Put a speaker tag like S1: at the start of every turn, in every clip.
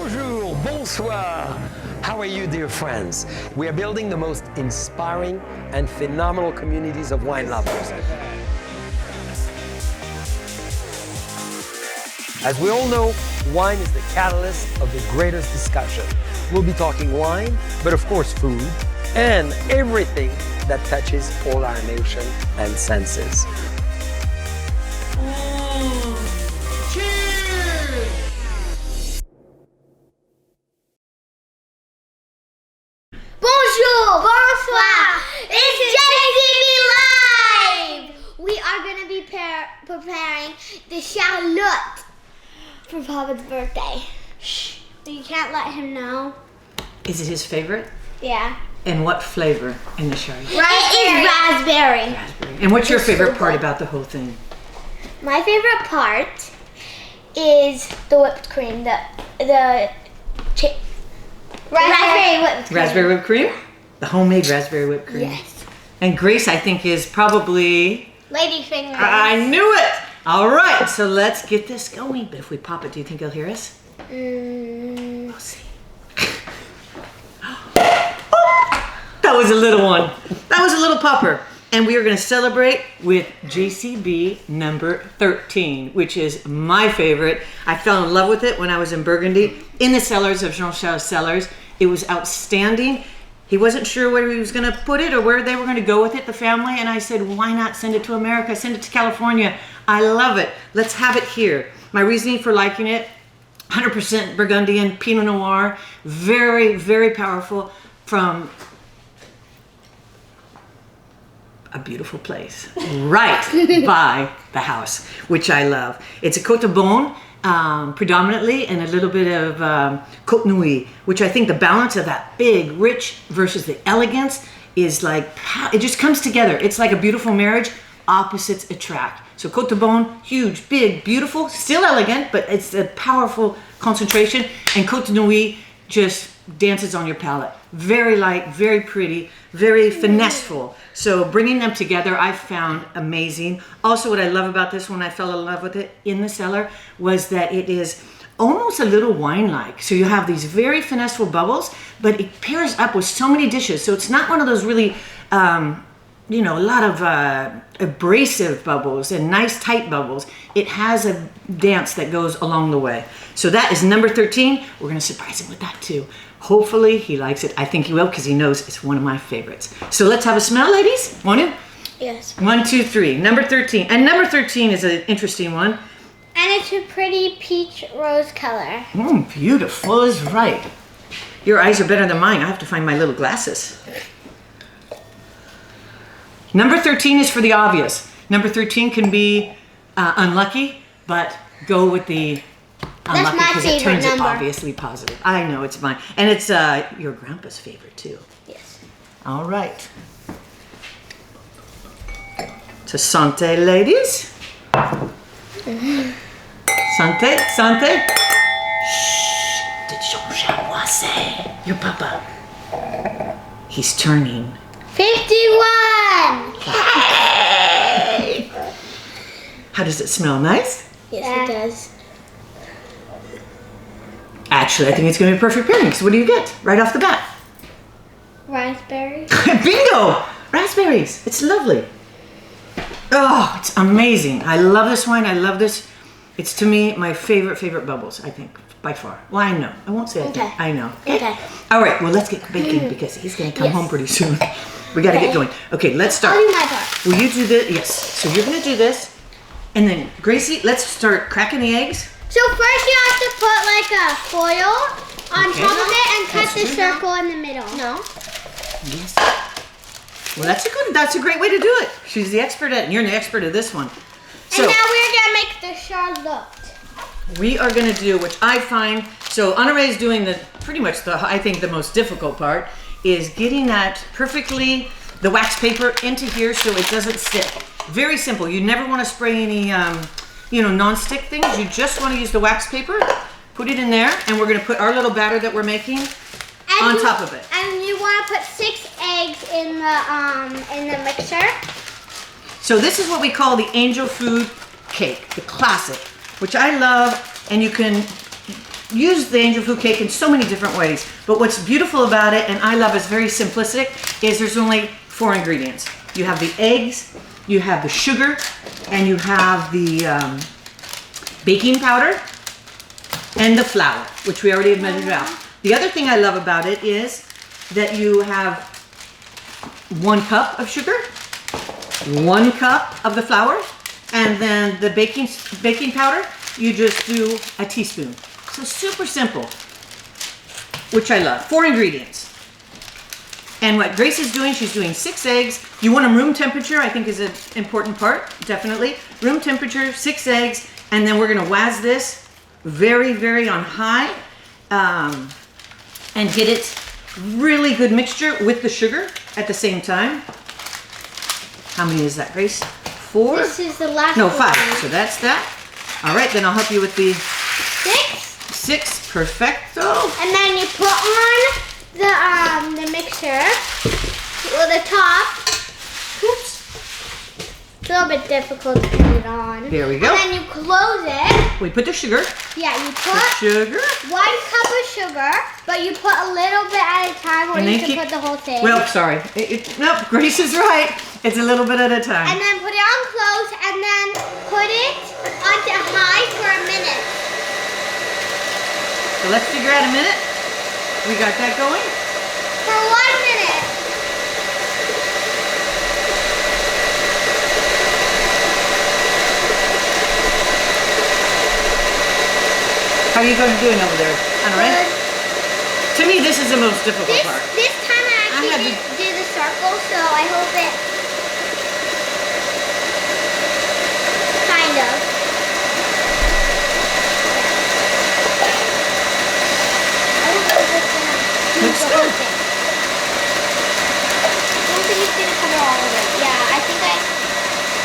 S1: Bonjour, bonsoir. How are you, dear friends? We are building the most inspiring and phenomenal communities of wine lovers. As we all know, wine is the catalyst of the greatest discussion. We'll be talking wine, but of course food, and everything that touches all our emotions and senses.
S2: Bonjour, bonsoir, it's JCB Live! We are going to be preparing the Charlotte for Papa's birthday. Shh, you can't let him know.
S3: Is it his favorite?
S2: Yeah.
S3: And what flavor in the Charlotte?
S2: It is raspberry.
S3: Raspberry. And what's your favorite part about the whole thing?
S2: My favorite part is the whipped cream, raspberry whipped cream.
S3: Raspberry whipped cream? The homemade raspberry whipped cream.
S2: Yes.
S3: And Grace, I think, is probably...
S2: Lady fingers.
S3: I knew it! All right, so let's get this going. But if we pop it, do you think he'll hear us? We'll see. That was a little one. That was a little popper. And we are going to celebrate with JCB number 13, which is my favorite. I fell in love with it when I was in Burgundy, in the cellars of Jean-Charles Cellars. It was outstanding. He wasn't sure where he was going to put it or where they were going to go with it, the family. And I said, why not send it to America? Send it to California. I love it. Let's have it here. My reasoning for liking it, 100% Burgundian, Pinot Noir, very, very powerful from a beautiful place right by the house, which I love. It's a Côte de Beaune predominantly, and a little bit of Côte Nuit, which I think the balance of that big, rich versus the elegance is like, it just comes together. It's like a beautiful marriage, opposites attract. So Côte de Beaune, huge, big, beautiful, still elegant, but it's a powerful concentration, and Côte Nuit just dances on your palate. Very light, very pretty, very finesseful. So bringing them together, I found amazing. Also, what I love about this one, I fell in love with it in the cellar, was that it is almost a little wine-like. So you have these very finesseful bubbles, but it pairs up with so many dishes. So it's not one of those really, a lot of abrasive bubbles and nice tight bubbles. It has a dance that goes along the way. So that is number 13. We're gonna surprise him with that too. Hopefully he likes it. I think he will, because he knows it's one of my favorites. So let's have a smell, ladies. Want to?
S2: Yes.
S3: 1, 2, 3. Number 13. And number 13 is an interesting one.
S2: And it's a pretty peach rose color.
S3: Beautiful is right. Your eyes are better than mine. I have to find my little glasses. Number 13 is for the obvious. Number 13 can be unlucky, but go with the unlucky because it turns it obviously positive. I know, it's mine. And it's your grandpa's favorite too.
S2: Yes.
S3: All right. To santé, ladies. Santé, santé. Shh. Did Jean-Charles Boisset, your papa, he's turning
S2: 51!
S3: Hey! How does it smell? Nice?
S2: Yes, it does.
S3: Actually, I think it's going to be a perfect pairing. So what do you get right off the bat?
S2: Raspberry.
S3: Bingo! Raspberries. It's lovely. Oh, it's amazing. I love this wine. I love this. It's, to me, my favorite bubbles, I think, by far. Well, I know. I won't say I think. I know.
S2: Okay.
S3: All right. Well, let's get baking because he's going to come home pretty soon. We got to get going. Okay, let's start.
S2: I'll do my part.
S3: Will you do this? Yes. So you're going to do this. And then, Gracie, let's start cracking the eggs.
S2: So first you have to put like a foil on top of it and cut the circle in the middle. No?
S3: Yes. Well, that's a great way to do it. She's the expert at it, and you're the expert at this one. So,
S2: and now we're going to make the Charlotte.
S3: We are going to do, which I find, so Honoré is doing pretty much I think the most difficult part, is getting that perfectly, the wax paper into here so it doesn't stick. Very simple. You never want to spray any, non-stick things. You just want to use the wax paper, put it in there, and we're going to put our little batter that we're making on top of it.
S2: And you want to put 6 eggs in the mixer.
S3: So this is what we call the angel food cake, the classic, which I love, and you can use the angel food cake in so many different ways. But what's beautiful about it, and I love, is very simplistic, is there's only 4 ingredients. You have the eggs, you have the sugar, and you have the baking powder and the flour, which we already have measured out. The other thing I love about it is that you have 1 cup of sugar, 1 cup of the flour, and then the baking powder, you just do a teaspoon. So super simple, which I love. 4 ingredients. And what Grace is doing, she's doing 6 eggs. You want them room temperature, I think is an important part, definitely. Room temperature, 6 eggs, and then we're gonna waz this very, very on high and get it really good mixture with the sugar at the same time. How many is that, Grace? 4?
S2: This is the last
S3: No,
S2: one.
S3: 5. So that's that. All right, then I'll help you with the
S2: 6.
S3: 6. Perfecto.
S2: And then you put on the mixer, well, the top. Oops. It's a little bit difficult to put it on.
S3: There we go.
S2: And then you close it.
S3: We put the sugar.
S2: Yeah, you
S3: The
S2: put
S3: sugar.
S2: 1 cup of sugar, but you put a little bit at a time, or
S3: And
S2: you
S3: then
S2: can put the whole thing.
S3: Well, sorry. Nope, Grace is right. It's a little bit at a time.
S2: And then put it on close, and then put it onto high for a minute.
S3: So let's figure out a minute. We got that going.
S2: For 1 minute.
S3: How are you going to do it over there? All right. To me, this is the most difficult part.
S2: This time I
S3: had
S2: actually did the circle, so I hope it kind of. I don't know if it's gonna do
S3: Looks
S2: the
S3: good.
S2: whole thing. I don't think it's gonna cover all of it. Yeah, I think I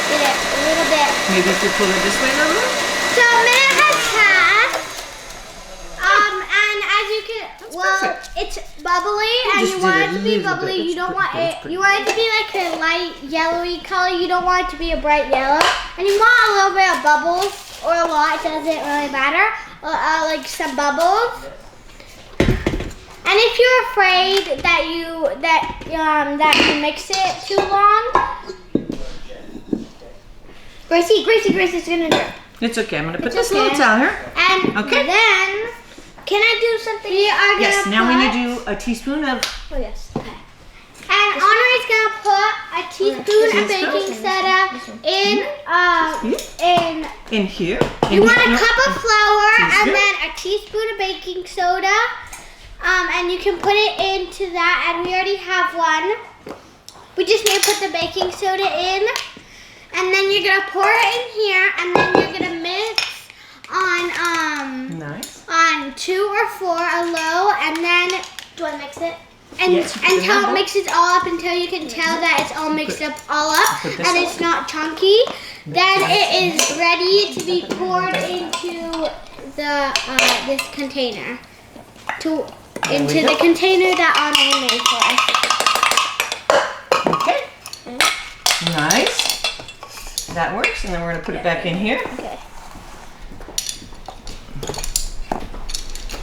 S2: did it a little bit.
S3: Maybe if you pull it this way a little.
S2: So a minute has passed. And as you can, well,
S3: perfect.
S2: it's bubbly, and
S3: just
S2: you
S3: did
S2: want
S3: a
S2: it to be
S3: little
S2: bubbly.
S3: bit.
S2: You
S3: It's
S2: don't
S3: pretty
S2: want
S3: good,
S2: it.
S3: it's pretty
S2: You want it to be like a light yellowy color. You don't want it to be a bright yellow, and you want a little bit of bubbles or a lot. It doesn't really matter. Like some bubbles. And if you're afraid that you mix it too long, Gracie's gonna drip.
S3: It's okay. I'm going to put
S2: It's
S3: this little
S2: okay.
S3: towel here.
S2: And
S3: Okay.
S2: then, can I do something? We are gonna
S3: Yes, now we
S2: put-
S3: need to do a teaspoon of...
S2: Oh yes. Okay. And Honore's gonna put a teaspoon of baking soda
S3: in here.
S2: You want a cup of flour and
S3: Teaspoon.
S2: then a teaspoon of baking soda. And you can put it into that, and we already have one. We just need to put the baking soda in. And then you're gonna pour it in here, and then you're gonna mix on
S3: Nice.
S2: on 2 or 4 a low, and then do I mix it? And
S3: Yes, you put it in
S2: until
S3: that
S2: it
S3: bowl.
S2: mixes all up, until you can tell that it's all mixed up all up,
S3: put this
S2: and
S3: on.
S2: it's not chunky. Then it is ready to be poured into the this container, into
S3: go.
S2: the container that Anna made for us.
S3: Okay. Nice. That works. And then we're going to put it back in here.
S2: Okay.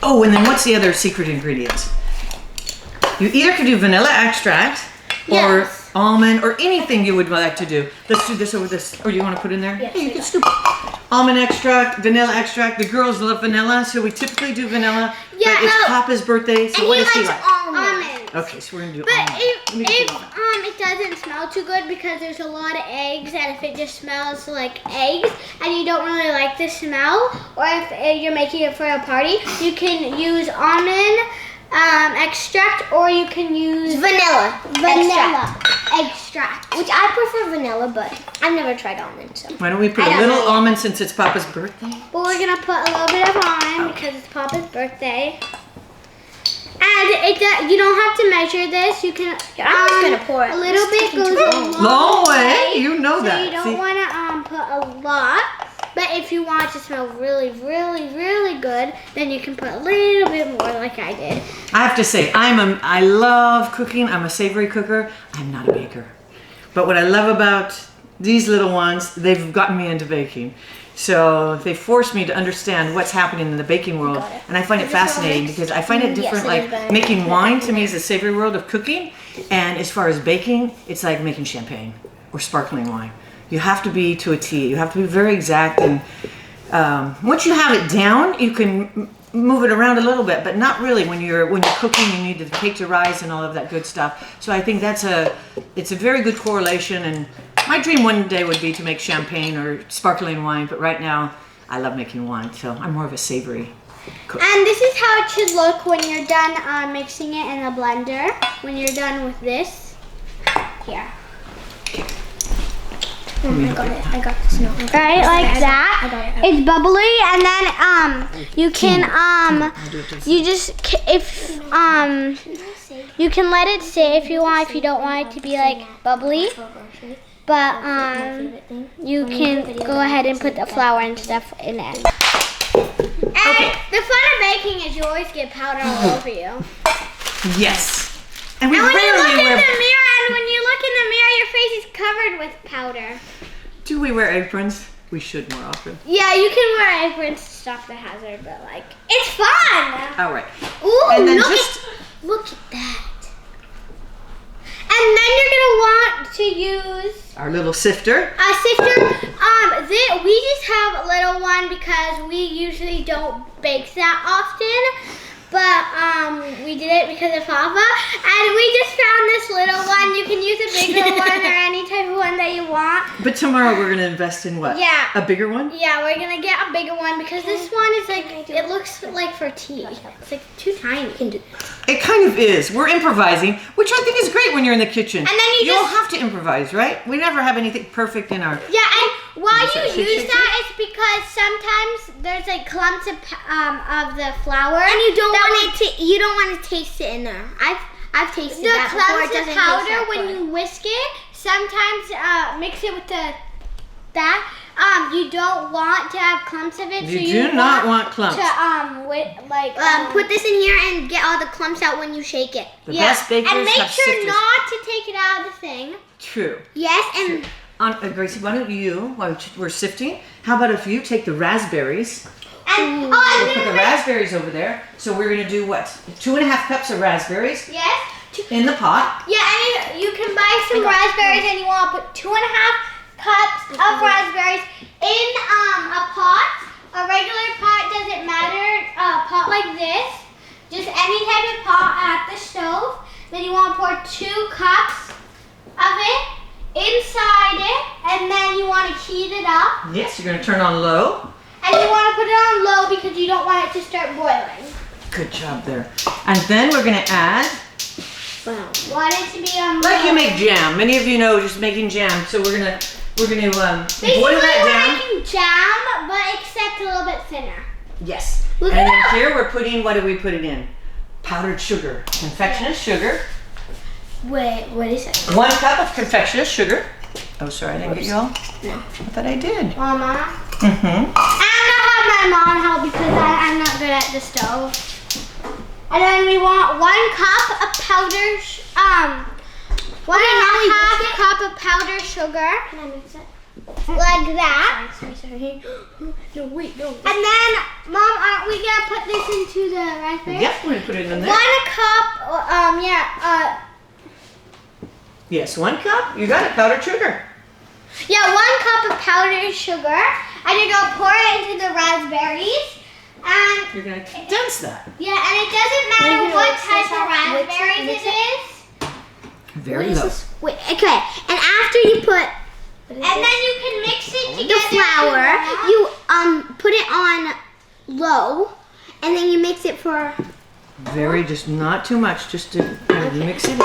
S3: Oh, and then what's the other secret ingredients? You either could do vanilla extract or
S2: Yes.
S3: almond or anything you would like to do. Let's do this over this. Or do you want to put in there?
S2: Yes,
S3: Yeah, you
S2: I
S3: can
S2: got
S3: scoop. Almond extract, vanilla extract. The girls love vanilla, so we typically do vanilla.
S2: Yeah,
S3: but it's
S2: no.
S3: Papa's birthday, so
S2: And
S3: what
S2: he
S3: does he
S2: likes
S3: like?
S2: almonds.
S3: Okay, so we're going to do
S2: But
S3: almond. Let me get
S2: if
S3: you almond.
S2: it doesn't smell too good because there's a lot of eggs, and if it just smells like eggs and you don't really like the smell, or if you're making it for a party, you can use almond extract, or you can use vanilla extract, which I prefer vanilla, but I've never tried almond, so.
S3: Why don't we put
S2: I
S3: a
S2: don't
S3: little
S2: know.
S3: almond since it's Papa's birthday?
S2: But we're gonna put a little bit of almond because it's Papa's birthday. And you don't have to measure this. You can. I'm just gonna pour it. A little bit goes a
S3: Long way. You know
S2: So
S3: that.
S2: you don't
S3: See?
S2: want to put a lot. But if you want it to smell really, really, really good, then you can put a little bit more, like I did.
S3: I have to say, I love cooking. I'm a savory cooker. I'm not a baker. But what I love about these little ones, they've gotten me into baking. So they forced me to understand what's happening in the baking world, and I find it fascinating because I find it different. Like making wine to me is a savory world of cooking, and as far as baking, it's like making champagne or sparkling wine. You have to be to a T. You have to be very exact, and once you have it down, you can move it around a little bit, but not really when you're cooking. You need the cake to rise and all of that good stuff. So I think it's a very good correlation. And my dream one day would be to make champagne or sparkling wine, but right now I love making wine, so I'm more of a savory cook.
S2: And this is how it should look when you're done mixing it in a blender. When you're done with this, here.
S4: I got this note.
S2: Right, like that.
S4: I got it.
S2: It's bubbly, and then you can you just you can let it sit if you want. If you don't want it to be like bubbly, but you can go ahead and put the flour and stuff in it. And the fun of baking is you always get powder all over you.
S3: Yes. And we
S2: And when you
S3: rarely
S2: look in
S3: wear.
S2: the mirror, your face is covered with powder.
S3: Do we wear aprons? We should more often.
S2: Yeah, you can wear aprons to stop the hazard, but like, it's fun!
S3: All right.
S2: Ooh,
S3: And then
S2: look at that. And then you're gonna want to use
S3: our little sifter.
S2: a sifter. We just have a little one because we usually don't bake that often. But we did it because of Papa, and we just found this little one. You can use a bigger one or any type of one that you want.
S3: But tomorrow we're going to invest in what?
S2: Yeah.
S3: A bigger one?
S2: Yeah, we're gonna get a bigger one because this one is like, it looks like for tea. It's like too tiny.
S3: It kind of is. We're improvising, which I think is great when you're in the kitchen.
S2: And then you
S3: don't
S2: just-
S3: have to improvise, right? We never have anything perfect in our.
S2: Yeah, and why you
S3: Shake,
S2: use
S3: shake,
S2: that is because sometimes there's like clumps of the flour, and you don't want to taste it in there. I've tasted
S4: The
S2: that before.
S4: clumps
S2: It
S4: of
S2: doesn't
S4: powder
S2: taste that
S4: when
S2: good.
S4: you
S2: whisk it, sometimes mix it with you don't want to have clumps of it.
S3: You do not want clumps.
S2: To
S4: Put this in here and get all the clumps out when you shake it.
S3: The best bakers
S2: and make
S3: have
S2: sure
S3: sifters.
S2: not to take it out of the thing.
S3: True.
S4: Yes, and
S3: Gracie, why don't you, while we're sifting, how about if you take the raspberries?
S2: And
S3: We'll put the raspberries over there. So we're going to do what? 2.5 cups of raspberries
S2: yes.
S3: in the pot.
S2: Yeah, and you can buy some raspberries, and you want to put 2.5 cups of raspberries in a pot. A regular pot doesn't matter. A pot like this, just any type of pot at the stove. Then you want to pour 2 cups of it inside it, and then you want to heat it up.
S3: Yes, you're going to turn on low.
S2: And you want to put it on low because you don't want it to start boiling.
S3: Good job there. And then we're going to add,
S2: Want it to be on low.
S3: like you make jam. Many of you know just making jam. So we're gonna
S2: Basically,
S3: boil that
S2: we're
S3: down.
S2: making jam, but except a little bit thinner.
S3: Yes.
S2: Look
S3: And
S2: at
S3: then
S2: that.
S3: here we're putting, what do we put it in? Powdered sugar, confectioner's sugar.
S4: wait, what is it?
S3: 1 cup of confectioner's sugar. Oh, sorry, I didn't get you all.
S4: No.
S3: I thought I did.
S2: Mama.
S3: Mm-hmm.
S2: I'm gonna have my mom help because I'm not good at the stove. And then we want 1 cup of powder, 1.5 cup of powdered sugar,
S4: Can I mix it?
S2: like that.
S4: Sorry. No, wait, no.
S2: And then, Mom, aren't we gonna put this into the raspberry?
S3: Yep, we're gonna put it in
S2: 1
S3: there.
S2: cup,
S3: Yes, 1 cup. You got it, powdered sugar.
S2: 1 cup of powdered sugar. And you're gonna pour it into the raspberries. And
S3: You're gonna condense that.
S2: yeah, and it doesn't matter
S4: Wait,
S2: what
S4: wait,
S2: type
S4: so
S2: of
S4: which-
S2: raspberries
S4: which-
S2: it is.
S3: Very
S4: What is
S3: low.
S4: this? Wait, okay. And after you put
S2: And then you can mix it together.
S4: the flour, you put it on low, and then you mix it for.
S3: Very, just not too much, just to kind of mix it in.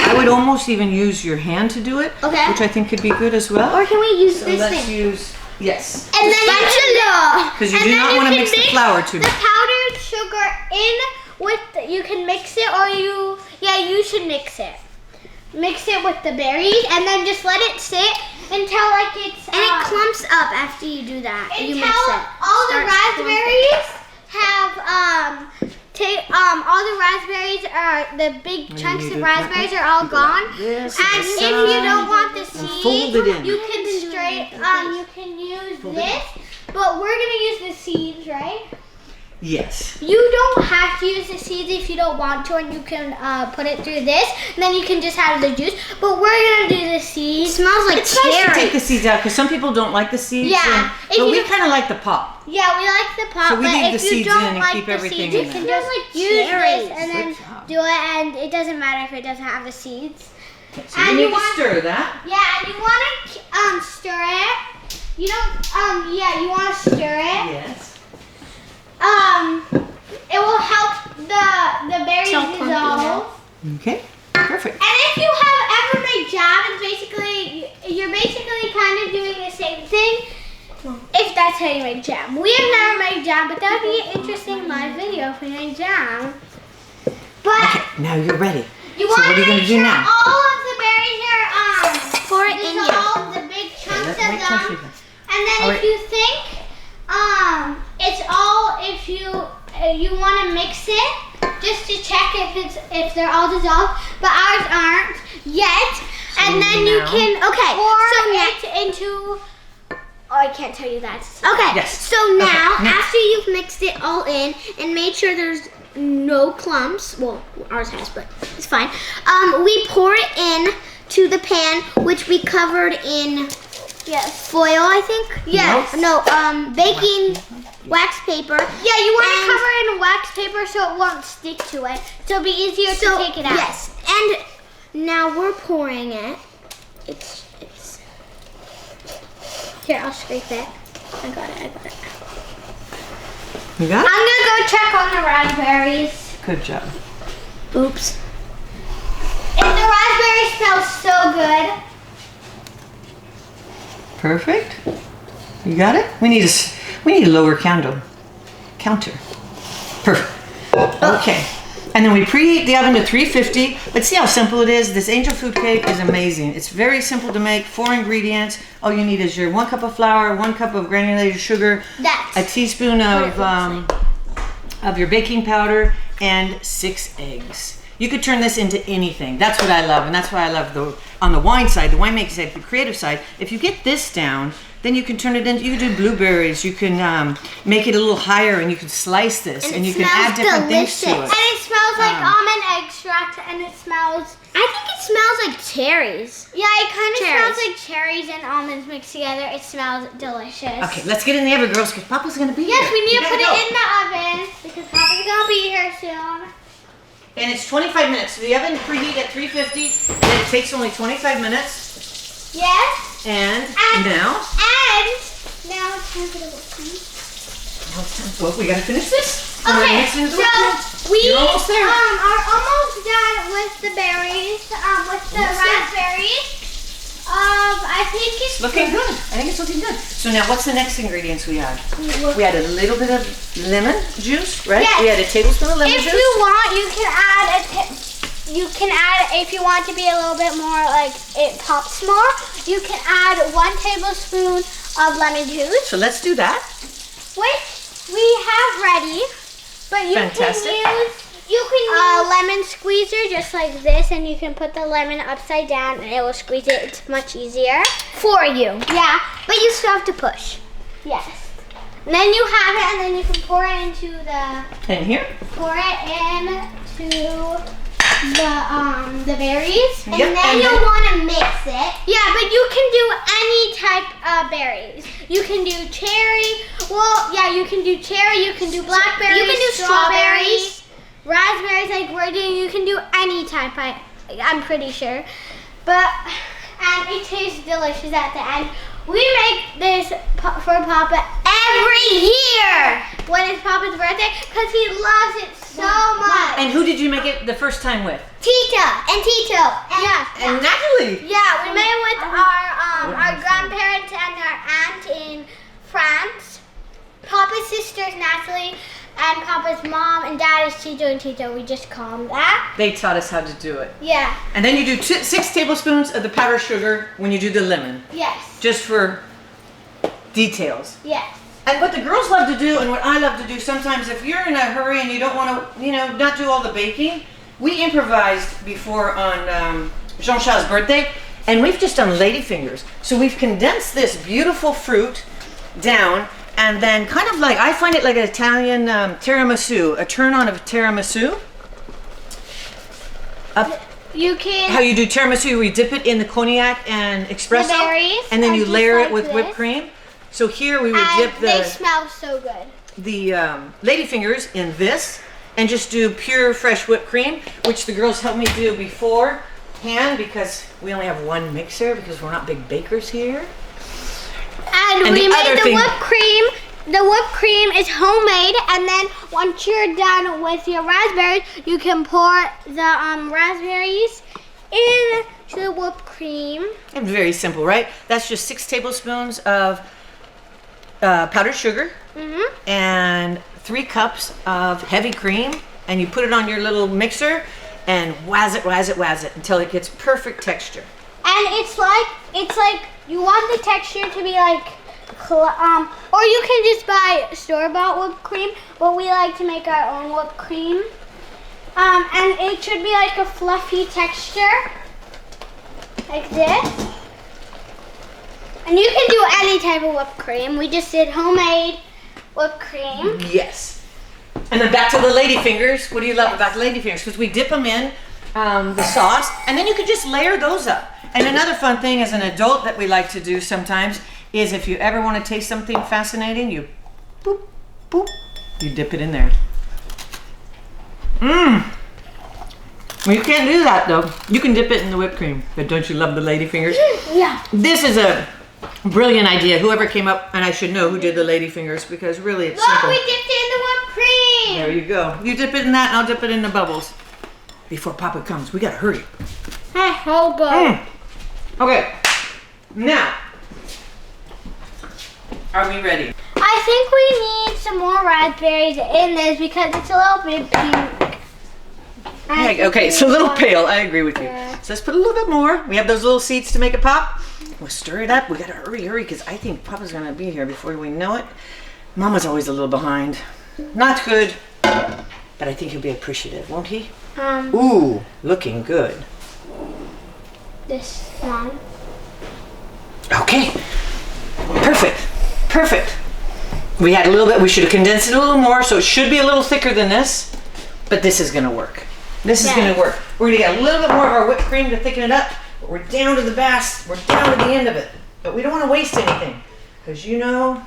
S3: I would almost even use your hand to do it,
S4: Okay.
S3: which I think could be good as well.
S4: Or can we use
S3: So
S4: this
S3: let's
S4: thing?
S3: use, yes.
S2: And then
S3: Because you do not want to mix the flour too
S2: the
S3: much.
S2: powdered sugar in with you can mix it, or you should mix it. Mix it with the berries, and then just let it sit until like it's
S4: And it clumps up after you do that. You
S2: until
S4: mix it.
S2: all the
S4: Starts
S2: raspberries have all the raspberries are the big chunks
S3: you
S2: of
S3: do
S2: raspberries are all gone.
S3: This
S2: And
S3: on the
S2: if you
S3: side.
S2: don't want this seeds.
S3: fold it in.
S2: You can you can use this, but we're gonna use the seeds, right?
S3: Yes.
S2: You don't have to use the seeds if you don't want to, and you can put it through this, and then you can just have the juice. But we're gonna do the seeds.
S4: It smells like
S3: It's nice to
S4: cherry.
S3: take the seeds out because some people don't like the seeds.
S2: Yeah,
S3: But we kind of like the pop.
S2: Yeah, we like the pop,
S3: So we
S2: but
S3: leave
S2: if
S3: the
S2: you
S3: seeds in
S2: don't
S3: and
S2: like
S3: keep
S2: the
S3: everything
S2: seeds, you
S3: in
S2: can
S3: there.
S2: just
S4: Like
S2: use
S4: cherries.
S2: this and then
S3: Good job.
S2: do it, and it doesn't matter if it doesn't have the seeds.
S3: So
S2: And
S3: you
S2: you
S3: need to
S2: want-
S3: stir that.
S2: Yeah, and you want to stir it. You don't. Yeah, you want to stir it.
S3: Yes.
S2: It will help the berries dissolve.
S3: Okay. Perfect.
S2: And if you have ever made jam, you're basically kind of doing the same thing. If that's how you make jam. We have never made jam, but that would be an interesting live video if we made jam. But
S3: Okay. Now you're ready.
S2: you
S3: So
S2: want
S3: what are
S2: to
S3: you gonna
S2: make
S3: do
S2: sure
S3: now?
S2: all of the berries are
S4: Pour it in here.
S2: dissolved, the big chunks of
S3: Wait, touch
S2: them.
S3: it.
S2: And then
S3: Oh,
S2: if
S3: wait.
S2: you think it's all, if you want to mix it just to check if they're all dissolved, but ours aren't yet. And then you
S3: now-
S2: can pour
S4: so
S2: it into. Oh, I can't tell you that.
S4: Okay,
S3: Yes.
S4: so now,
S3: Okay, next.
S4: after you've mixed it all in and made sure there's no clumps, well, ours has, but it's fine, we pour it in to the pan, which we covered in foil, I think?
S2: Yes.
S4: No, baking wax paper.
S2: Yeah, you want to
S4: And-
S2: cover it in wax paper so it won't stick to it. So it'll be easier to take it out.
S4: Yes, and now we're pouring it. It's
S2: Here, I'll scrape it. I got it.
S3: You got it?
S2: I'm gonna go check on the raspberries.
S3: Good job.
S4: oops.
S2: If the raspberry smells so good.
S3: Perfect. You got it? We need a lower counter. Perfect. Okay. And then we preheat the oven to 350. But see how simple it is? This angel food cake is amazing. It's very simple to make. 4 ingredients. All you need is your 1 cup of flour, 1 cup of granulated sugar,
S2: That's
S3: a teaspoon of your baking powder, and 6 eggs. You could turn this into anything. That's what I love, and that's why I love on the wine side, the winemaking side, the creative side. If you get this down, then you can turn it into, you can do blueberries, you can make it a little higher, and you can slice this,
S4: And
S3: and
S4: it
S3: you can add
S4: smells
S3: different things to
S4: delicious.
S3: it.
S2: And it smells like almond extract, and it smells.
S4: I think it smells like cherries.
S2: Yeah, it kind of
S4: Cherries.
S2: smells like cherries and almonds mixed together. It smells delicious.
S3: Okay, let's get in the oven, girls, because Papa's gonna be here.
S2: Yes, we need to
S3: gotta
S2: put
S3: go.
S2: it in the oven because Papa's gonna be here soon.
S3: And it's 25 minutes. So the oven preheat at 350, and it takes only 25 minutes.
S2: Yes.
S3: And
S2: And-
S3: now,
S2: Now it's time for the whipped cream.
S3: well, we gotta finish this. And we're
S2: Okay,
S3: mixing it with
S2: so we
S3: You're almost there.
S2: are almost done with the berries, with the
S3: Almost there.
S2: raspberries. I think it's
S3: Looking good. I think it's looking good. So now what's the next ingredients we add? We add a little bit of lemon juice, right?
S2: Yes.
S3: We add a tablespoon of lemon
S2: If
S3: juice.
S2: you want, you can add if you want to be a little bit more like it pops more, you can add 1 tablespoon of lemon juice,
S3: So let's do that.
S2: which we have ready. But you
S3: Fantastic.
S2: can use a lemon squeezer just like this, and you can put the lemon upside down and it will squeeze it. It's much easier.
S4: For you.
S2: Yeah.
S4: But you still have to push.
S2: Yes. And then you have it, and then you can pour it into
S3: And here.
S2: the berries.
S3: Yep,
S2: And then
S3: and
S2: you'll
S3: then-
S2: want to mix it. Yeah, but you can do any type of berries. You can do cherry. Well, yeah, you can do cherry. You can do blackberries.
S4: You can do strawberries.
S2: raspberries, like we're doing. You can do any type. I'm pretty sure. And it tastes delicious at the end. We make this for Papa every year when it's Papa's birthday because he loves it so much.
S3: And who did you make it the first time with?
S2: Tita and Tito. Yeah.
S3: And Natalie.
S2: Yeah, we made it with our grandparents and our aunt in France. Papa's sister's Natalie, and Papa's mom and dad is Tito and Tito. We just call them that.
S3: They taught us how to do it.
S2: Yeah.
S3: And then you do 6 tablespoons of the powdered sugar when you do the lemon,
S2: Yes.
S3: just for details.
S2: Yes.
S3: And what the girls love to do, and what I love to do sometimes, if you're in a hurry and you don't want to, not do all the baking, we improvised before on Jean-Charles' birthday, And we've just done ladyfingers. So we've condensed this beautiful fruit down, and then kind of like, I find it like an Italian tiramisu, a turn on of tiramisu.
S2: You can.
S3: How you do tiramisu, where you dip it in the cognac and espresso,
S2: The berries
S3: and then
S2: are
S3: you
S2: just
S3: layer it
S2: like
S3: with
S2: this.
S3: whipped cream. So here we would
S2: And
S3: dip
S2: they
S3: the
S2: smell so good.
S3: ladyfingers in this, and just do pure fresh whipped cream, which the girls helped me do beforehand because we only have one mixer because we're not big bakers here.
S2: And
S3: And
S2: we
S3: the
S2: made
S3: other
S2: the
S3: thing-
S2: whipped cream. The whipped cream is homemade, and then once you're done with your raspberries, you can pour the raspberries into the whipped cream.
S3: And very simple, right? That's just 6 tablespoons of powdered sugar and 3 cups of heavy cream, and you put it on your little mixer and wazz it until it gets perfect texture.
S2: And it's like you want the texture to be like, or you can just buy store-bought whipped cream, but we like to make our own whipped cream. And it should be like a fluffy texture, like this. And you can do any type of whipped cream. We just did homemade whipped cream.
S3: Yes. And then back to the ladyfingers. What do you love about the ladyfingers? Because we dip them in the sauce, and then you can just layer those up. And another fun thing as an adult that we like to do sometimes is if you ever want to taste something fascinating, you boop, boop, you dip it in there. Well, you can't do that though. You can dip it in the whipped cream, but don't you love the ladyfingers?
S2: Yeah.
S3: This is a brilliant idea. Whoever came up, and I should know who did the ladyfingers because really it's
S2: Look,
S3: simple.
S2: we dipped it in the whipped cream.
S3: There you go. You dip it in that, and I'll dip it in the bubbles. Before Papa comes, we gotta hurry.
S2: That's so good.
S3: Okay, now, are we ready?
S2: I think we need some more raspberries in this because it's a little bit pink.
S3: Okay, it's a little pale. I agree with you.
S2: Yeah.
S3: So let's put a little bit more. We have those little seeds to make it pop. We'll stir it up. We gotta hurry, because I think Papa's gonna be here before we know it. Mama's always a little behind. Not good, but I think he'll be appreciative, won't he? Ooh, looking good.
S2: This one.
S3: Okay, perfect. We had a little bit, we should have condensed it a little more, so it should be a little thicker than this, but this is gonna work. This is gonna work. We're gonna get a little bit more of our whipped cream to thicken it up, but we're down to the best, we're down to the end of it. But we don't wanna waste anything, because you know,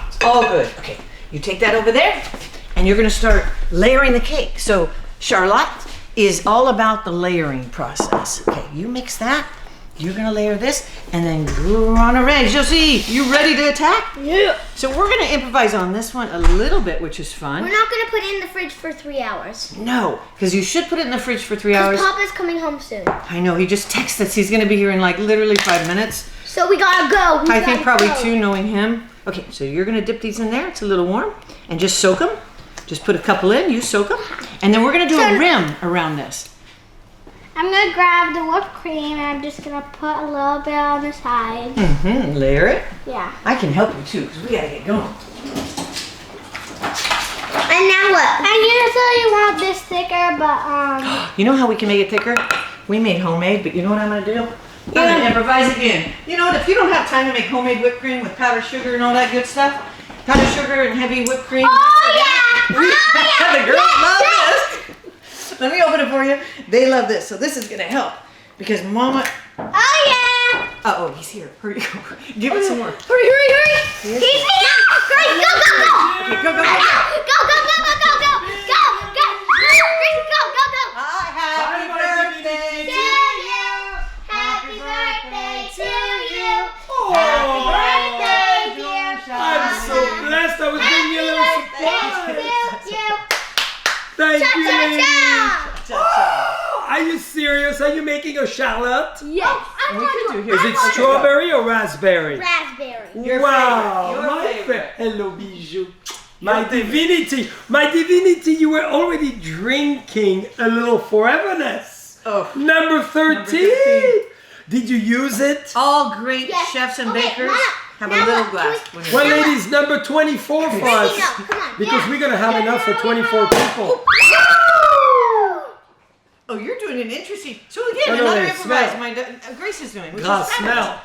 S3: it's all good. Okay, you take that over there, and you're gonna start layering the cake. So Charlotte is all about the layering process. Okay, you mix that, you're gonna layer this, and then go on a reg. Josie, you ready to attack?
S2: Yeah.
S3: So we're gonna improvise on this one a little bit, which is fun.
S4: We're not gonna put it in the fridge for 3 hours.
S3: No, because you should put it in the fridge for 3 hours.
S4: Papa's coming home soon.
S3: I know, he just texted us. He's gonna be here in like literally 5 minutes.
S4: So we gotta go.
S3: I think probably 2 knowing him. Okay, so you're gonna dip these in there. It's a little warm. And just soak them. Just put a couple in, you soak them. And then we're gonna do a rim around this.
S2: I'm gonna grab the whipped cream and I'm just gonna put a little bit on the side.
S3: Layer it.
S2: Yeah.
S3: I can help you too, because we gotta get going.
S4: And now what?
S2: And usually you want this thicker, but
S3: You know how we can make it thicker? We made homemade, but you know what I'm gonna do? I'm gonna improvise again. You know what, if you don't have time to make homemade whipped cream with powdered sugar and all that good stuff, powdered sugar and heavy whipped cream.
S2: Oh yeah!
S3: The girls love this. Let me open it for you. They love this, so this is gonna help. Because Mama,
S2: Oh yeah!
S3: uh-oh, he's here. Hurry, go. Give it some more.
S2: Hurry! He's here! Grace, go!
S3: Okay, go.
S2: Go! Grace, go!
S3: Happy birthday to you.
S2: Happy birthday to you!
S5: Oh,
S2: Happy birthday, dear
S5: I'm so blessed. I was bringing you a little surprise. Thank you, lady. Oh, are you serious? Are you making a Charlotte?
S2: Yes.
S3: And we could do here.
S5: Is it strawberry or raspberry?
S2: Raspberry.
S3: Your
S5: Wow,
S3: favorite. Your
S5: my
S3: favorite.
S5: Hello, Bijou. My divinity, you were already drinking a little foreverness.
S3: Oh.
S5: Number 13. Did you use it?
S3: All great
S2: Yes.
S3: chefs and
S2: Okay,
S3: bakers
S2: Mama,
S3: have
S2: now
S3: a little
S2: what?
S3: glass.
S2: Can
S3: when
S5: Well,
S3: they're-
S5: ladies, number 24 for us.
S2: Come on.
S5: Because we're going to have enough for 24 people.
S3: Oh, you're doing an interesting. So again,
S5: No,
S3: another
S5: wait,
S3: improvise.
S5: smell.
S3: Grace is doing. Which
S5: Grâce,
S3: is fabulous.
S5: smell.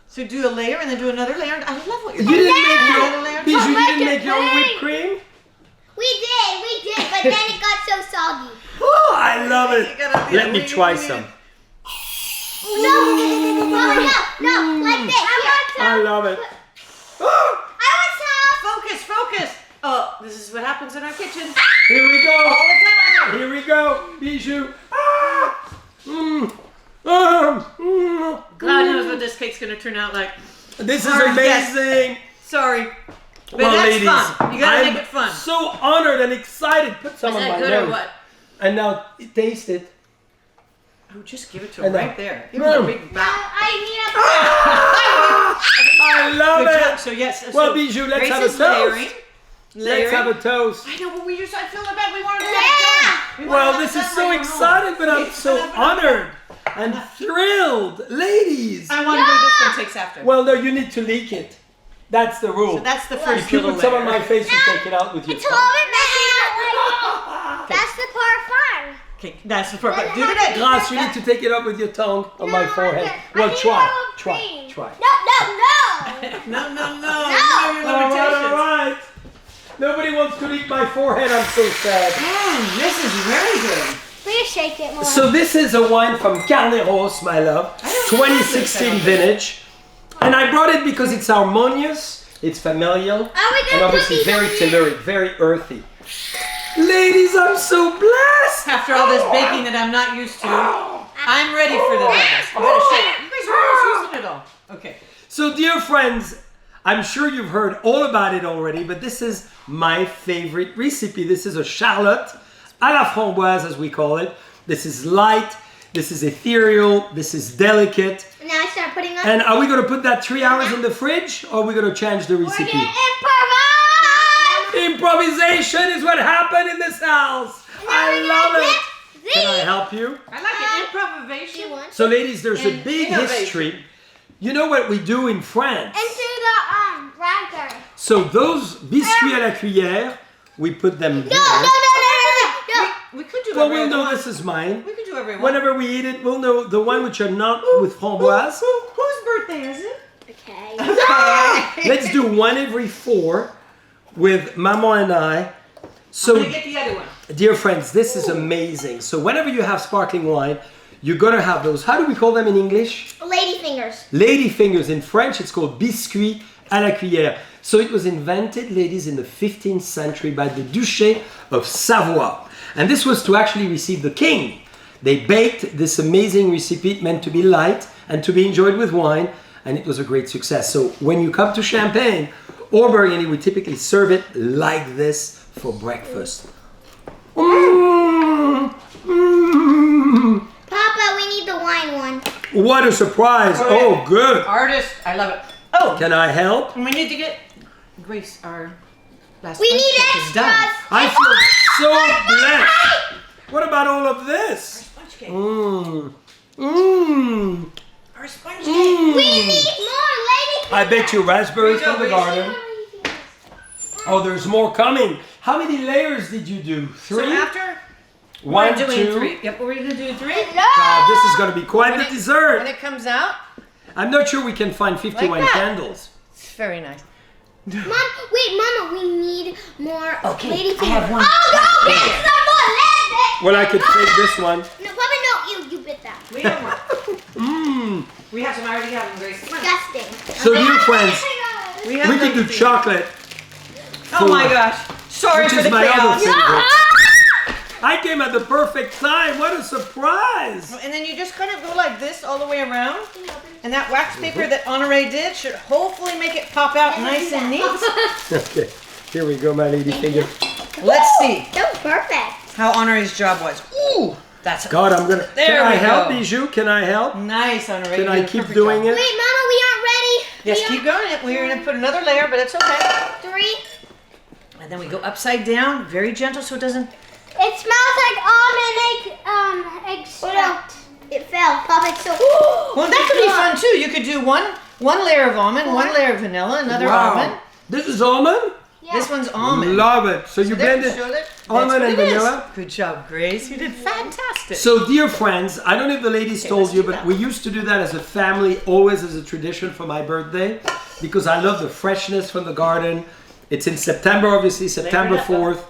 S3: So do a layer and then do another layer. I love what you're
S5: You
S3: doing.
S5: didn't make
S3: Another
S5: your
S3: layer.
S5: Bijou, you didn't
S2: like
S5: make
S2: it
S5: your own
S2: plain.
S5: whipped cream?
S4: We did, but then it got so soggy.
S5: Oh, I love
S3: You
S5: it.
S3: gotta be
S5: Let me
S3: really
S5: try
S3: weird.
S5: some.
S4: No, no, like this.
S5: I love it. Oh,
S4: I want some.
S3: Focus, focus. Oh, this is what happens in our kitchen
S5: here we
S3: all
S5: go.
S3: the time.
S5: Here we go. Bijou. Ah.
S3: God knows what this cake's gonna turn out like.
S5: This is
S3: Hard guess.
S5: amazing.
S3: Sorry. But
S5: Well,
S3: that's
S5: ladies,
S3: fun. You gotta
S5: I'm
S3: make it fun.
S5: so honored and excited. Put some
S3: Is
S5: on
S3: that
S5: my
S3: good
S5: nose.
S3: or what?
S5: And now taste it.
S3: Oh, just give it to
S5: I
S3: him
S5: know.
S3: right there. Give him a
S5: Mm.
S3: big bow.
S5: I love
S3: Good job.
S5: it.
S3: So yes.
S5: Well,
S3: so
S5: Bijou, let's
S3: Grace
S5: have a
S3: is
S5: toast.
S3: layering.
S5: Let's have a toast.
S3: I know, but I feel bad. We wanted to
S4: Yeah.
S3: have it done. We wanted
S5: Well,
S3: to
S5: this
S3: have
S5: is
S3: it
S5: so
S3: done right
S5: exciting, but I'm
S3: Okay,
S5: so
S3: enough.
S5: honored and thrilled. Ladies.
S3: I wonder who this one takes after.
S5: Well, no, you need to leak it. That's the rule.
S3: So that's the first
S5: If you
S3: little
S5: put some on
S3: layer.
S5: my face, you take it out with you.
S4: It's a little bit messy, but that's the part fun.
S3: Okay, that's the perfect. Do the next.
S5: Grace, you need to take it up with your tongue on my forehead. Well, try.
S2: cream.
S5: Try.
S4: No.
S3: No. You know your
S5: All
S3: limitations.
S5: right. Nobody wants to eat my forehead. I'm so sad.
S3: This is very good.
S2: Please shake it more.
S5: So this is a wine from Carneros, my love. 2016 vintage. And I brought it because it's harmonious, it's familial,
S4: Are we
S5: and
S4: gonna put
S5: obviously
S4: these
S5: very
S4: on
S5: telluric, very earthy. Ladies, I'm so blessed.
S3: After all this baking that I'm not used to, I'm ready for the bubbles. You gotta shake. You guys are almost using it all. Okay.
S5: So dear friends, I'm sure you've heard all about it already, but this is my favorite recipe. This is a charlotte à la framboise, as we call it. This is light, this is ethereal, this is delicate.
S4: Now I start putting on.
S5: And are we gonna put that 3 hours in the fridge, or are we gonna change the
S2: We're
S5: recipe?
S2: gonna improvise.
S5: Improvisation is what happened in this house. I love it. Can I help you?
S3: I like it. Improvisation.
S5: So ladies, there's a
S3: And
S5: big
S3: innovation.
S5: history. You know what we do in France?
S2: Into the raspberry.
S5: So those biscuits à la cuillère, we put them here.
S4: No.
S3: We could do
S5: Well,
S3: every
S5: we'll
S3: other
S5: know
S3: one.
S5: this is mine.
S3: We could do every one.
S5: Whenever we eat it, we'll know the one which are not with framboise.
S3: Whose birthday is it?
S4: Okay.
S5: Let's do one every 4 with Maman and I.
S3: I'm
S5: So,
S3: gonna get the other one.
S5: dear friends, this is amazing. So whenever you have sparkling wine, you're gonna have those. How do we call them in English?
S4: Lady fingers.
S5: Lady fingers. In French, it's called biscuit à la cuillère. So it was invented, ladies, in the 15th century by the Duché of Savoy. And this was to actually receive the king. They baked this amazing recipe meant to be light and to be enjoyed with wine, and it was a great success. So when you come to Champagne or Burgundy, we typically serve it like this for breakfast. Mm, mm.
S4: Papa, we need the wine one.
S5: What a surprise!
S3: Oh,
S5: Oh,
S3: yeah.
S5: good.
S3: Artist. I love it. Oh,
S5: Can I help?
S3: and we need to get Grace our last
S4: We
S3: sponge
S4: need
S3: cake is done.
S4: extras.
S5: I feel so blessed. What about all of this?
S3: Sponge cake.
S5: Mmm. Mmm.
S3: Our sponge cake.
S5: Mmm.
S4: We need more lady fingers.
S5: I bet you raspberries
S3: Here we
S5: from the
S3: go,
S5: garden. Oh, there's more coming. How many layers did you do? 3?
S3: So after
S5: One,
S3: we're doing
S5: 2.
S3: 3. Yep, we're gonna do 3.
S5: God, this is going to be quite
S3: When
S5: the
S3: it-
S5: dessert.
S3: When it comes out,
S5: I'm not sure we can find 51
S3: Like that.
S5: candles.
S3: it's very nice.
S4: Mama, we need more
S3: Okay,
S4: lady
S3: I
S4: fingers.
S3: have one.
S4: Oh, go get some more lady.
S5: Well, I could take this one.
S4: No, Papa, no, you bit that.
S3: We have one.
S5: Mmm.
S3: We have some. I already have them, Grace. Come on.
S4: Disgusting.
S5: So, dear friends,
S3: We have
S5: we could do
S3: those too.
S5: chocolate.
S3: Oh my gosh. Sorry
S5: Which
S3: for
S5: is
S3: the
S5: my other
S3: chaos.
S5: favorite. I came at the perfect time. What a surprise.
S3: And then you just kind of go like this all the way around. And that wax paper that Honoré did should hopefully make it pop out nice and neat.
S5: Okay, here we go, my lady finger.
S3: Let's see
S4: That was perfect.
S3: how Honoré's job was. Ooh, that's
S5: God, I'm gonna.
S3: There
S5: Can I
S3: we
S5: help,
S3: go.
S5: Bijou? Can I help?
S3: nice, Honoré.
S5: Can
S3: You
S5: I
S3: did a
S5: keep
S3: perfect
S5: doing
S3: job.
S5: it?
S4: Wait, Mama, we aren't ready.
S3: Yes,
S4: We
S3: keep going. We're going to put another layer, but it's okay.
S4: aren't- 3.
S3: And then we go upside down, very gentle so it doesn't...
S2: It smells like almond extract.
S4: It fell. Papa, it's so.
S3: Well, that could be fun too. You could do one layer of almond, one layer of vanilla, another
S5: Wow.
S3: almond.
S5: This is almond?
S2: Yeah.
S3: This one's almond.
S5: Love it. So you blended almond and vanilla.
S3: Good job, Grace. You did fantastic.
S5: So dear friends, I don't know if the ladies told you, but we used to do that as a family, always as a tradition for my birthday, because I love the freshness from the garden. It's in September, obviously, September 4th.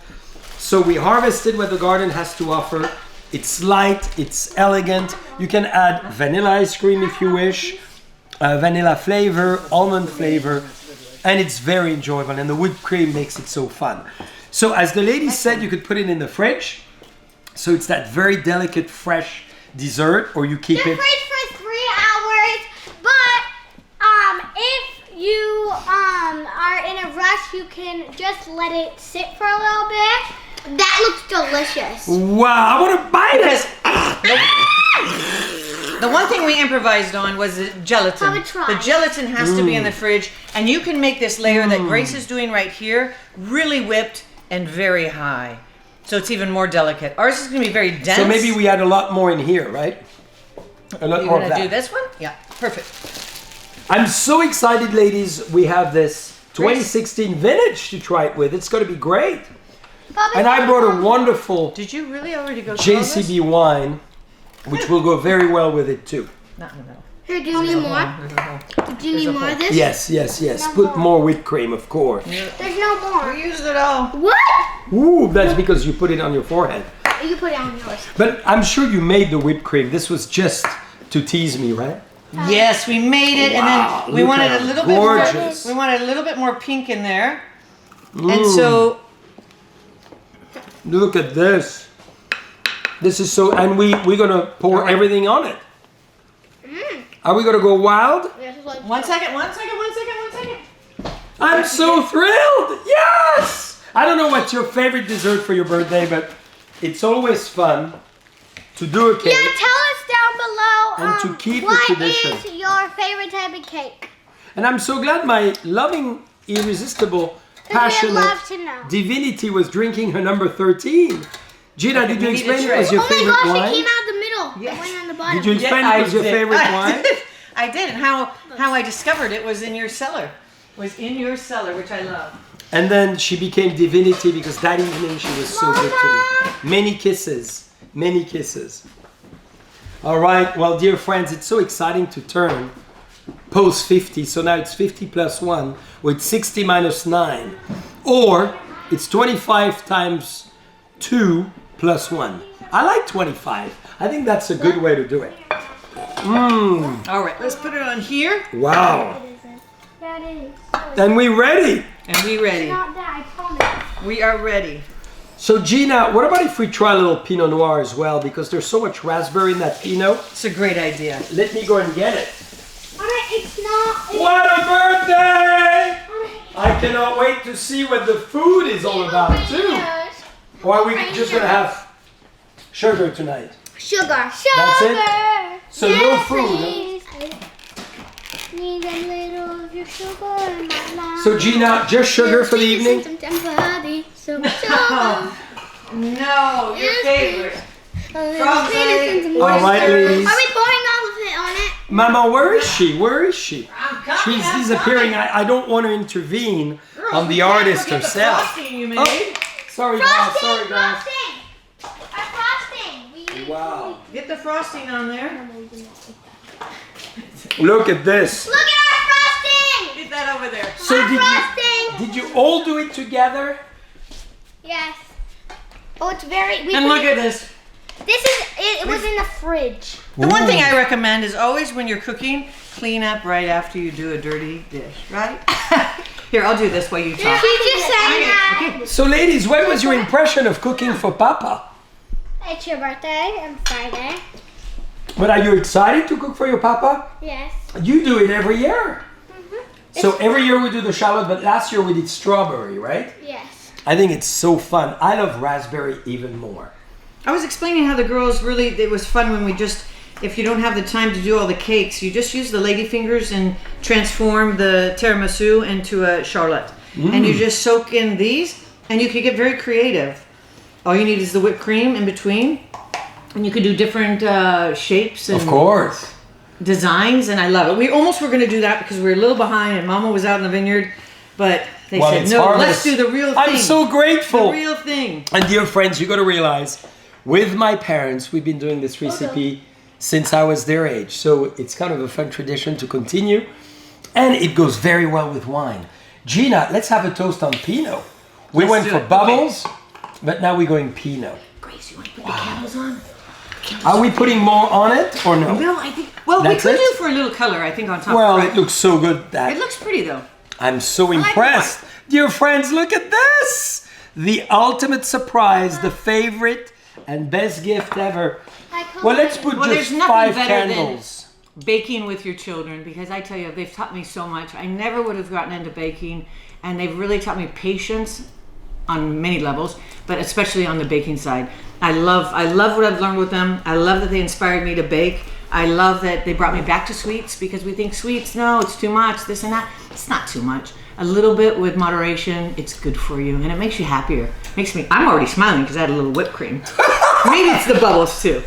S5: So we harvested what the garden has to offer. It's light, it's elegant. You can add vanilla ice cream if you wish, vanilla flavor, almond flavor, and it's very enjoyable. And the whipped cream makes it so fun. So as the lady said, you could put it in the fridge. So it's that very delicate, fresh dessert, or you keep it.
S2: Fridge for 3 hours, but if you are in a rush, you can just let it sit for a little bit.
S4: That looks delicious.
S5: Wow, I want to buy this.
S3: The one thing we improvised on was the gelatin.
S2: Have a try.
S3: The gelatin has to be in the fridge, and you can make this layer that Grace is doing right here really whipped and very high. So it's even more delicate. Ours is going to be very dense.
S5: So maybe we add a lot more in here, right? A lot
S3: You're
S5: more
S3: going
S5: of
S3: to
S5: that.
S3: do this one? Yeah, perfect.
S5: I'm so excited, ladies. We have this 2016 vintage to try it with. It's going to be great. And I brought a wonderful
S3: Did you really already go through all this?
S5: JCB wine, which will go very well with it too.
S3: Not in the middle.
S4: Here, do you need more? Do you need more of this?
S5: Yes, yes, yes. Put more whipped cream, of course.
S2: There's no more.
S3: We used it all.
S4: What?
S5: Ooh, that's because you put it on your forehead.
S2: You put it on yours.
S5: But I'm sure you made the whipped cream. This was just to tease me, right?
S3: Yes, we made it,
S5: Wow,
S3: and then we
S5: look
S3: wanted
S5: at
S3: a little
S5: how
S3: bit more.
S5: gorgeous.
S3: We wanted a little bit more pink in there, and so
S5: Look at this. This is so, and we're gonna pour everything on it. Are we gonna go wild?
S3: one second.
S5: I'm so thrilled! Yes! I don't know what's your favorite dessert for your birthday, but it's always fun to do a cake.
S2: Yeah, tell us down below
S5: And to keep the
S2: what
S5: tradition.
S2: is your favorite type of cake?
S5: And I'm so glad my loving, irresistible, passionate
S2: love to know.
S5: divinity was drinking her number 13. Gina, did you
S3: we need a
S5: explain it
S3: tray.
S5: was your
S4: Oh my
S5: favorite
S4: gosh,
S5: wine?
S4: it came out the middle.
S3: Yes.
S4: It went on the bottom.
S5: Did you explain it was your favorite wine?
S3: I did, and how I discovered it was in your cellar. Which I love.
S5: And then she became divinity because that evening she was so good to me. Many kisses, many kisses. All right, well, dear friends, it's so exciting to turn post 50. So now it's 50 plus 1, or it's 60 minus 9. Or it's 25 times 2 plus 1. I like 25. I think that's a good way to do it.
S3: All right, let's put it on here,
S5: Wow.
S2: That is.
S5: And we're ready.
S3: and we ready.
S2: Not that, I promise.
S3: We are ready.
S5: So Gina, what about if we try a little Pinot Noir as well? Because there's so much raspberry in that Pinot.
S3: It's a great idea.
S5: Let me go and get it.
S2: It's not.
S5: What a birthday! I cannot wait to see what the food is all about too. Or are we just gonna have sugar tonight?
S4: Sugar.
S5: That's it? So no food. Huh?
S2: Need a little of your sugar in my life.
S5: So Gina, just sugar for the evening?
S3: No, your favorite. Strawberry.
S5: All right, ladies.
S4: Are we pouring all of it on it?
S5: Mama, where is she? Where is she?
S3: I'm coming,
S5: She's
S3: I'm
S5: disappearing.
S3: coming.
S5: I don't want to intervene
S3: Girls,
S5: on
S3: we
S5: the
S3: can't
S5: artist
S3: forget the
S5: herself.
S3: frosting you made.
S5: Oh, sorry guys, sorry guys.
S2: Frosting.
S5: Wow.
S3: Get the frosting on there.
S5: Look at this.
S4: Look at our frosting!
S3: Get that over there.
S5: So did you all do it together?
S2: Yes. Oh, it's very.
S3: And look at this.
S2: This is. It was in the fridge.
S3: The one thing I recommend is always when you're cooking, clean up right after you do a dirty dish, right? Here, I'll do this while you talk.
S2: She just sang that.
S5: So ladies, what was your impression of cooking for Papa?
S2: It's your birthday on Friday.
S5: But are you excited to cook for your Papa?
S2: Yes.
S5: You do it every year. So every year we do the shallot, but last year we did strawberry, right?
S2: Yes.
S5: I think it's so fun. I love raspberry even more.
S3: I was explaining how the girls really, it was fun when we just, if you don't have the time to do all the cakes, you just use the lady fingers and transform the tiramisu into a charlotte. And you just soak in these, and you can get very creative. All you need is the whipped cream in between, and you can do different shapes and
S5: Of course.
S3: designs, and I love it. We almost were going to do that because we were a little behind, and Mama was out in the vineyard. But they
S5: Well,
S3: said,
S5: it's
S3: no,
S5: harvest.
S3: let's do the real thing.
S5: I'm so grateful.
S3: The real thing.
S5: And dear friends, you got to realize, with my parents, we've been doing this recipe since I was their age. So it's kind of a fun tradition to continue. And it goes very well with wine. Gina, let's have a toast on Pinot. We went for bubbles, but now we're going Pinot.
S3: Grace, you want to put the candles on?
S5: Are we putting more on it or no?
S3: No, I think, well,
S5: That's
S3: we could
S5: it?
S3: do for a little color, I think, on top.
S5: Well,
S3: right?
S5: it looks so good
S3: It
S5: that
S3: looks pretty, though.
S5: I'm so
S3: like
S5: impressed. Dear friends, look at this. The ultimate surprise, the favorite and best gift ever. Well, let's put
S3: Well,
S5: just
S3: there's nothing
S5: 5
S3: better
S5: candles.
S3: than baking with your children, because I tell you, they've taught me so much. I never would have gotten into baking, and they've really taught me patience on many levels, but especially on the baking side. I love what I've learned with them. I love that they inspired me to bake. I love that they brought me back to sweets, because we think sweets, no, it's too much, this and that. It's not too much. A little bit with moderation, it's good for you, and it makes you happier. I'm already smiling because I had a little whipped cream. Maybe it's the bubbles too.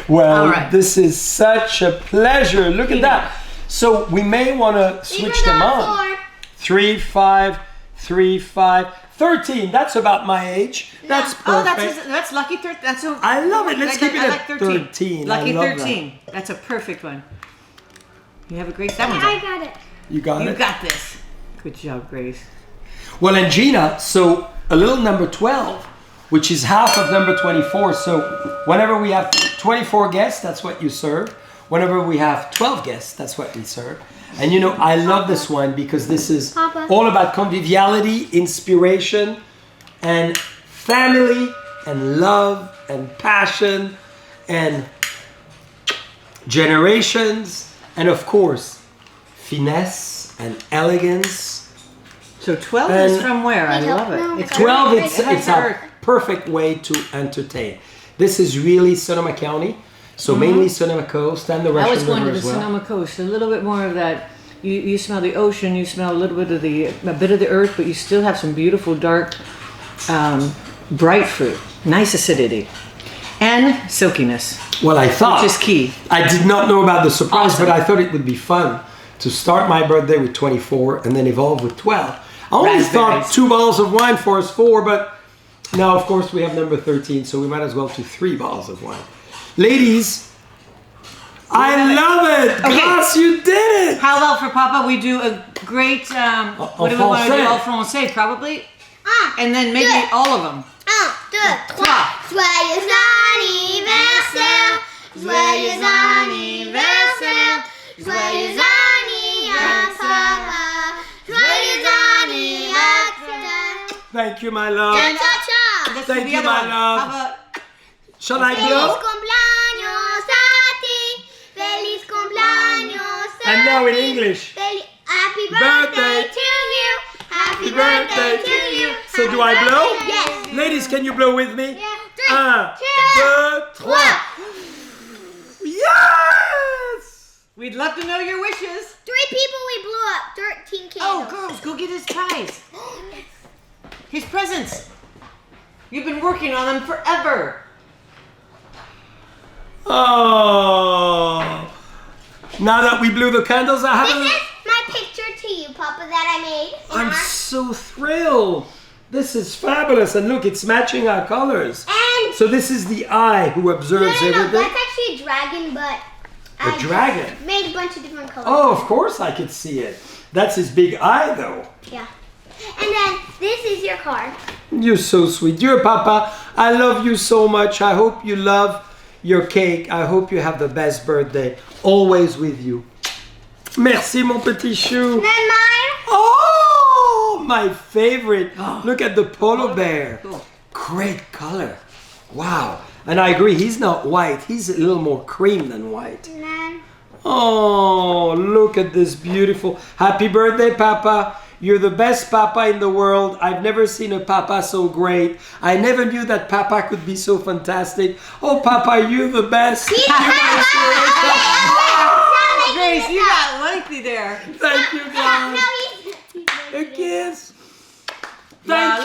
S5: Well,
S3: All right.
S5: this is such a pleasure. Look at that. So we may want to switch them on. 3, 5, 3, 5, 13. That's about my age. That's perfect.
S3: Oh, that's lucky 13. That's a,
S5: I love it. Let's keep it
S3: I
S5: at 13.
S3: Lucky
S5: I love
S3: 13. That's a perfect one. You have a great. That one's
S2: I
S3: up.
S2: got it.
S5: You got
S3: You
S5: it?
S3: got this. Good job, Grace.
S5: Well, and Gina, so a little number 12, which is half of number 24. So whenever we have 24 guests, that's what you serve. Whenever we have 12 guests, that's what we serve. And you know, I love this one because this is all about conviviality, inspiration, and family, and love, and passion, and generations, and of course, finesse and elegance.
S3: So 12
S5: And
S3: is from where? I love it. It's
S5: 12,
S3: very-
S5: it's a perfect way to entertain. This is really Sonoma County, so mainly Sonoma Coast and the
S3: I was
S5: Russian
S3: going
S5: River
S3: to
S5: as
S3: the
S5: well.
S3: Sonoma Coast. A little bit more of that. You smell the ocean. You smell a little bit of a bit of the earth, but you still have some beautiful dark, bright fruit. Nice acidity, and silkiness,
S5: Well, I thought,
S3: which is key.
S5: I did not know about the surprise,
S3: Awesome.
S5: but I thought it would be fun to start my birthday with 24 and then evolve with 12. I only thought
S3: Raspberries.
S5: 2 bottles of wine for us 4, but now, of course, we have number 13, so we might as well do 3 bottles of wine. Ladies, I love it!
S3: Okay.
S5: Gosh, you did it!
S3: How about for Papa? We do a great. What do we want to do? Au français, probably. And then maybe
S4: Good.
S3: all of them.
S4: 1, 2, 3. Joyeux anniversaire. Joyeux anniversaire. Joyeux anniversaire. Joyeux anniversaire.
S5: Thank you, my love.
S4: Cha-cha-cha.
S3: Let's
S5: Thank
S3: do the
S5: you,
S3: other
S5: my
S3: one.
S5: love.
S3: How about
S5: Shall I
S4: Feliz
S5: blow?
S4: cumpleaños a ti. Feliz cumpleaños a
S5: And now in
S4: ti.
S5: English.
S4: Happy
S5: Birthday.
S4: birthday to you. Happy birthday to you.
S5: So do I
S4: Happy
S5: blow?
S4: birthday. Yes.
S5: Ladies, can you blow with me?
S4: 3,
S5: 1, 2, 3. Yes!
S3: We'd love to know your wishes.
S4: 3 people we blew up. 13
S3: Oh,
S4: candles.
S3: girls, go get his prize. His presents. You've been working on them forever.
S5: Oh. Now that we blew the candles, I
S4: This
S5: haven't.
S4: is my picture to you, Papa, that I made.
S5: I'm so thrilled. This is fabulous. And look, it's matching our colors.
S4: And
S5: So this is the eye who observes
S4: no,
S5: everything.
S4: that's actually a dragon, but I
S5: dragon?
S4: made a bunch of different colors.
S5: Oh, of course I could see it. That's his big eye, though.
S4: Yeah. And then this is your card.
S5: You're so sweet. Dear Papa, I love you so much. I hope you love your cake. I hope you have the best birthday. Always with you. Merci, mon petit chou.
S4: And then mine.
S5: Oh, my favorite. Look at the polar bear.
S3: Cool.
S5: Great color. Wow. And I agree, he's not white. He's a little more cream than white.
S4: And then
S5: Oh, look at this beautiful. Happy birthday, Papa. You're the best Papa in the world. I've never seen a Papa so great. I never knew that Papa could be so fantastic. Oh, Papa, you're the best.
S4: He's
S5: You're my inspiration.
S3: Grace, you got lengthy there.
S5: Thank you,
S4: No,
S5: guys.
S4: he's
S5: A kiss.
S3: Yeah,
S5: Thank